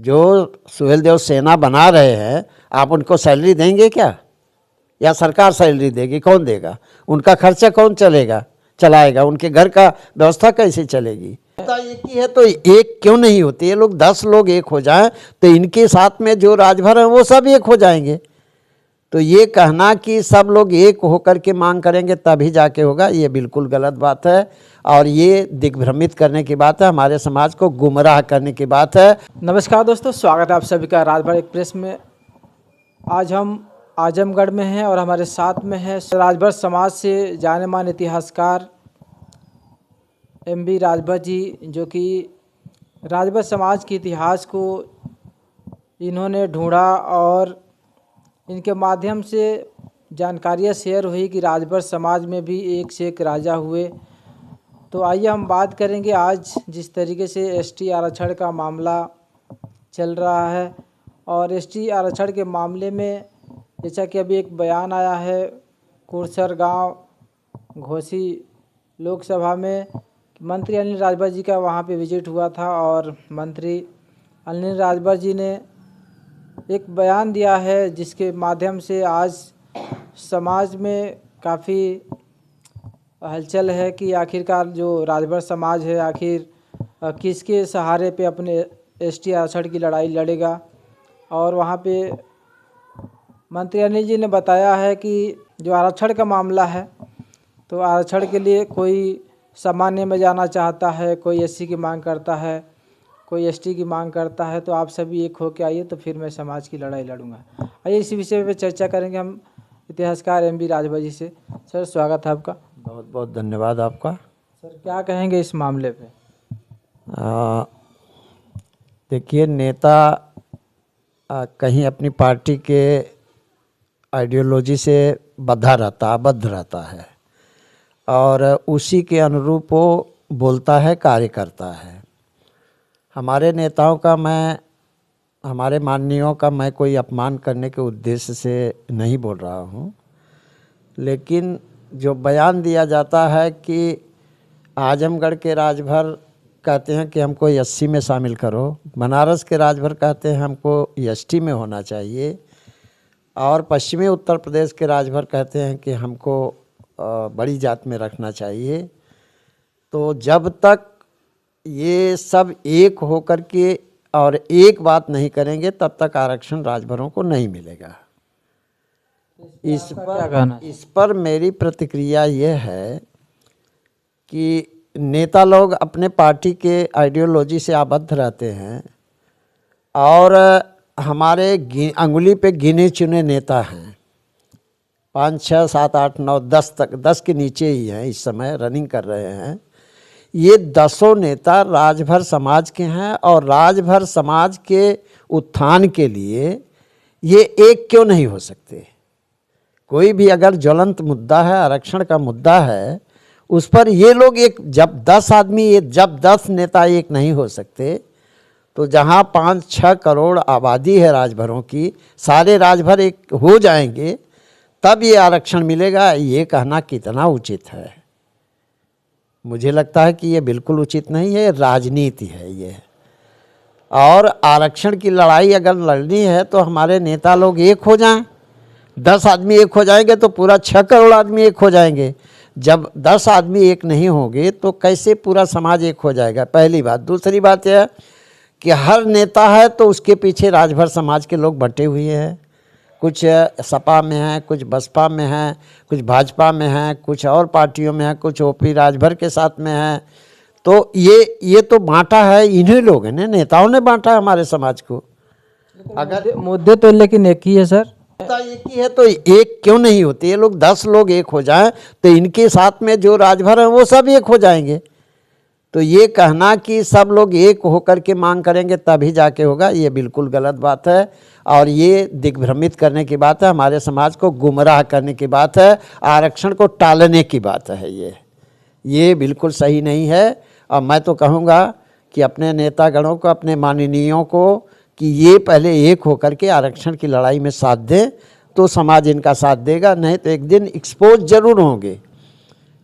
जो सुहेलदेव सेना बना रहे हैं, आप उनको सैलरी देंगे क्या? या सरकार सैलरी देगी? कौन देगा? उनका खर्चा कौन चलाएगा? उनके घर का व्यवस्था कैसे चलेगी? एक ही है तो एक क्यों नहीं होती? ये लोग 10 लोग एक हो जाएं तो इनके साथ में जो राजभर हैं वो सब एक हो जाएंगे। तो ये कहना कि सब लोग एक होकर के मांग करेंगे तभी जाके होगा, ये बिल्कुल गलत बात है और ये दिग्भ्रमित करने की बात है, हमारे समाज को गुमराह करने की बात है। नमस्कार दोस्तों, स्वागत है आप सभी का राजभर एक्सप्रेस में। आज हम आजमगढ़ में हैं और हमारे साथ में है राजभर समाज से जाने माने इतिहासकार एम.बी. राजभर जी, जो कि राजभर समाज के इतिहास को इन्होंने ढूंढा और इनके माध्यम से जानकारियाँ शेयर हुई कि राजभर समाज में भी एक से एक राजा हुए। तो आइए हम बात करेंगे आज जिस तरीके से एसटी आरक्षण का मामला चल रहा है और एसटी आरक्षण के मामले में जैसा कि अभी एक बयान आया है कुरसर गांव घोसी लोकसभा में, मंत्री अनिल राजभर जी का वहां पे विजिट हुआ था और मंत्री अनिल राजभर जी ने एक बयान दिया है जिसके माध्यम से आज समाज में काफ़ी हलचल है कि आखिरकार जो राजभर समाज है आखिर किसके सहारे पे अपने एसटी आरक्षण की लड़ाई लड़ेगा। और वहाँ पे मंत्री अनिल जी ने बताया है कि जो आरक्षण का मामला है तो आरक्षण के लिए कोई सामान्य में जाना चाहता है, कोई एससी की मांग करता है, कोई एसटी की मांग करता है, तो आप सभी एक होके आइए तो फिर मैं समाज की लड़ाई लड़ूंगा। आइए इसी विषय पे चर्चा करेंगे हम इतिहासकार एम.बी. राजभर जी से। सर स्वागत है आपका। बहुत बहुत धन्यवाद आपका। सर क्या कहेंगे इस मामले पे? देखिए, नेता कहीं अपनी पार्टी के आइडियोलॉजी से आबद्ध रहता है और उसी के अनुरूप वो बोलता है, कार्य करता है। हमारे नेताओं का हमारे माननीयों का मैं कोई अपमान करने के उद्देश्य से नहीं बोल रहा हूँ, लेकिन जो बयान दिया जाता है कि आजमगढ़ के राजभर कहते हैं कि हमको एससी में शामिल करो, बनारस के राजभर कहते हैं हमको एसटी में होना चाहिए और पश्चिमी उत्तर प्रदेश के राजभर कहते हैं कि हमको बड़ी जात में रखना चाहिए। तो जब तक ये सब एक होकर के और एक बात नहीं करेंगे तब तक आरक्षण राजभरों को नहीं मिलेगा। इस पर मेरी प्रतिक्रिया ये है कि नेता लोग अपने पार्टी के आइडियोलॉजी से आबद्ध रहते हैं और हमारे अंगुली पे गिने चुने नेता हैं, 5, 6, 7, 8, 9, 10 तक, 10 के नीचे ही हैं इस समय रनिंग कर रहे हैं। ये 10 नेता राजभर समाज के हैं और राजभर समाज के उत्थान के लिए ये एक क्यों नहीं हो सकते? कोई भी अगर ज्वलंत मुद्दा है, आरक्षण का मुद्दा है, उस पर ये लोग जब 10 नेता एक नहीं हो सकते तो जहाँ 5-6 करोड़ आबादी है राजभरों की, सारे राजभर एक हो जाएंगे तब ये आरक्षण मिलेगा। ये कहना कितना उचित है? मुझे लगता है कि ये बिल्कुल उचित नहीं है, राजनीति है ये। और आरक्षण की लड़ाई अगर लड़नी है तो हमारे नेता लोग एक हो जाएं। 10 आदमी एक हो जाएंगे तो पूरा 6 करोड़ आदमी एक हो जाएंगे। जब 10 आदमी एक नहीं होंगे तो कैसे पूरा समाज एक हो जाएगा? पहली बात। दूसरी बात यह कि हर नेता है तो उसके पीछे राजभर समाज के लोग बंटे हुए हैं, कुछ सपा में हैं, कुछ बसपा में हैं, कुछ भाजपा में हैं, कुछ और पार्टियों में हैं, कुछ ओपी राजभर के साथ में हैं। तो ये तो बांटा है इन्हीं लोगों ने, नेताओं ने बांटा है हमारे समाज को। अगर मुद्दे तो लेकिन एक ही है सर, एक ही है तो एक क्यों नहीं होती? ये लोग 10 लोग एक हो जाएं तो इनके साथ में जो राजभर हैं वो सब एक हो जाएंगे। तो ये कहना कि सब लोग एक होकर के मांग करेंगे तभी जाके होगा, ये बिल्कुल गलत बात है और ये दिग्भ्रमित करने की बात है, हमारे समाज को गुमराह करने की बात है, आरक्षण को टालने की बात है। ये बिल्कुल सही नहीं है। और मैं तो कहूँगा कि अपने नेतागणों को, अपने माननीयों को कि ये पहले एक होकर के आरक्षण की लड़ाई में साथ दें तो समाज इनका साथ देगा, नहीं तो एक दिन एक्सपोज जरूर होंगे,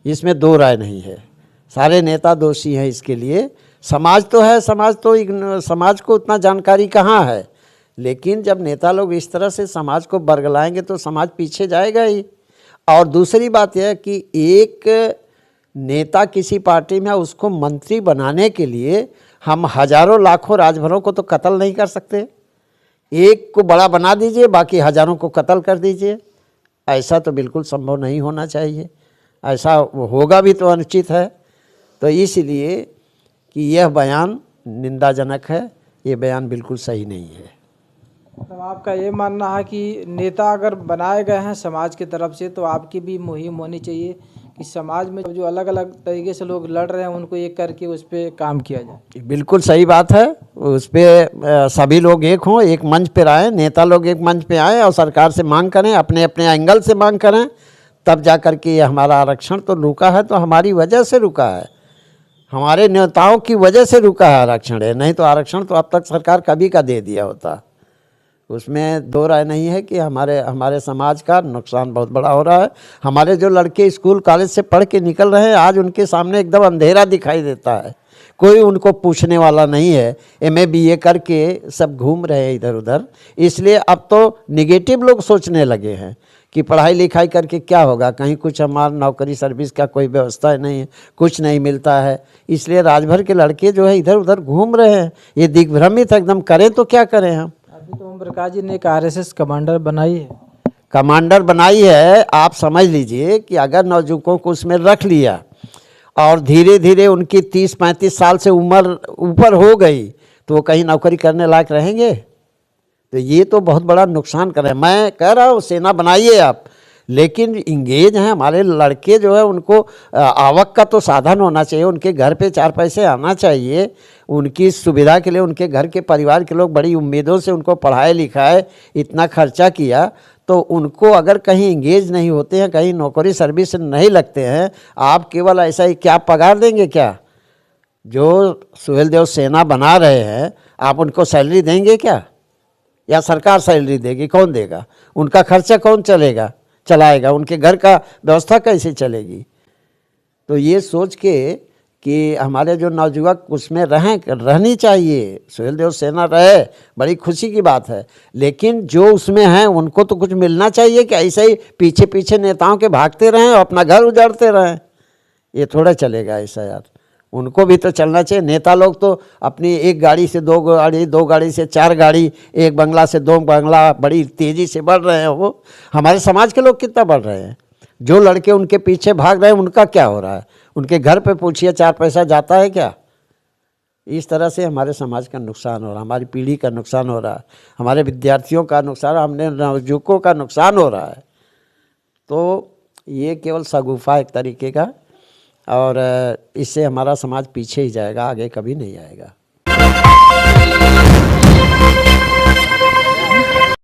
इसमें दो राय नहीं है। सारे नेता दोषी हैं इसके लिए, समाज तो है, समाज को उतना जानकारी कहाँ है। लेकिन जब नेता लोग इस तरह से समाज को बरगलाएंगे तो समाज पीछे जाएगा ही। और दूसरी बात यह है कि एक नेता किसी पार्टी में, उसको मंत्री बनाने के लिए हम हजारों लाखों राजभरों को तो कत्ल नहीं कर सकते। एक को बड़ा बना दीजिए, बाकी हजारों को कत्ल कर दीजिए, ऐसा तो बिल्कुल संभव नहीं होना चाहिए। ऐसा होगा भी तो अनुचित है। तो इसलिए कि यह बयान निंदाजनक है, ये बयान बिल्कुल सही नहीं है। तो आपका ये मानना है कि नेता अगर बनाए गए हैं समाज की तरफ से, तो आपकी भी मुहिम होनी चाहिए कि समाज में जो अलग अलग तरीके से लोग लड़ रहे हैं उनको एक करके उस पर काम किया जाए। बिल्कुल सही बात है। उस पर सभी लोग एक हों, एक मंच पर आएँ, नेता लोग एक मंच पे आएँ और सरकार से मांग करें, अपने अपने एंगल से मांग करें, तब जा कर के हमारा आरक्षण तो रुका है तो हमारी वजह से रुका है, हमारे नेताओं की वजह से रुका है आरक्षण है। नहीं तो आरक्षण तो अब तक सरकार कभी का दे दिया होता। उसमें दो राय नहीं है कि हमारे समाज का नुकसान बहुत बड़ा हो रहा है। हमारे जो लड़के स्कूल कॉलेज से पढ़ के निकल रहे हैं, आज उनके सामने एकदम अंधेरा दिखाई देता है, कोई उनको पूछने वाला नहीं है। MA BA करके सब घूम रहे हैं इधर उधर। इसलिए अब तो निगेटिव लोग सोचने लगे हैं कि पढ़ाई लिखाई करके क्या होगा, कहीं कुछ हमारा नौकरी सर्विस का कोई व्यवस्था नहीं है, कुछ नहीं मिलता है। इसलिए राजभर के लड़के जो है इधर उधर घूम रहे हैं, ये दिग्भ्रमित एकदम। करें तो क्या करें हम। अभी तो ओम प्रकाश जी ने एक RSS कमांडर बनाई है। कमांडर बनाई है। आप समझ लीजिए कि अगर नौजुवकों को उसमें रख लिया और धीरे धीरे उनकी 30-35 साल से उम्र ऊपर हो गई तो वो कहीं नौकरी करने लायक रहेंगे। तो ये तो बहुत बड़ा नुकसान कर रहे हैं। मैं कह रहा हूँ सेना बनाइए आप, लेकिन इंगेज हैं हमारे लड़के जो है, उनको आवक का तो साधन होना चाहिए, उनके घर पे 4 पैसे आना चाहिए। उनकी सुविधा के लिए उनके घर के परिवार के लोग बड़ी उम्मीदों से उनको पढ़ाए लिखाए, इतना खर्चा किया, तो उनको अगर कहीं इंगेज नहीं होते हैं, कहीं नौकरी सर्विस नहीं लगते हैं, आप केवल ऐसा ही क्या पगार देंगे क्या? जो सुहेलदेव सेना बना रहे हैं आप उनको सैलरी देंगे क्या, या सरकार सैलरी देगी? कौन देगा? उनका खर्चा कौन चलाएगा? उनके घर का व्यवस्था कैसे चलेगी? तो ये सोच के कि हमारे जो नवयुवक उसमें रहनी चाहिए, सुहेलदेव सेना रहे, बड़ी खुशी की बात है। लेकिन जो उसमें हैं उनको तो कुछ मिलना चाहिए कि ऐसे ही पीछे पीछे नेताओं के भागते रहें और अपना घर उजाड़ते रहें। ये थोड़ा चलेगा ऐसा यार। उनको भी तो चलना चाहिए। नेता लोग तो अपनी एक गाड़ी से 2 गाड़ी, 2 गाड़ी से 4 गाड़ी, एक बंगला से 2 बंगला, बड़ी तेज़ी से बढ़ रहे हैं। वो हमारे समाज के लोग कितना बढ़ रहे हैं? जो लड़के उनके पीछे भाग रहे हैं उनका क्या हो रहा है? उनके घर पे पूछिए 4 पैसा जाता है क्या? इस तरह से हमारे समाज का नुकसान हो रहा है, हमारी पीढ़ी का नुकसान हो रहा है, हमारे विद्यार्थियों का नुकसान, हमने नवयुवकों का नुकसान हो रहा है। तो ये केवल शगुफा एक तरीके का, और इससे हमारा समाज पीछे ही जाएगा, आगे कभी नहीं आएगा।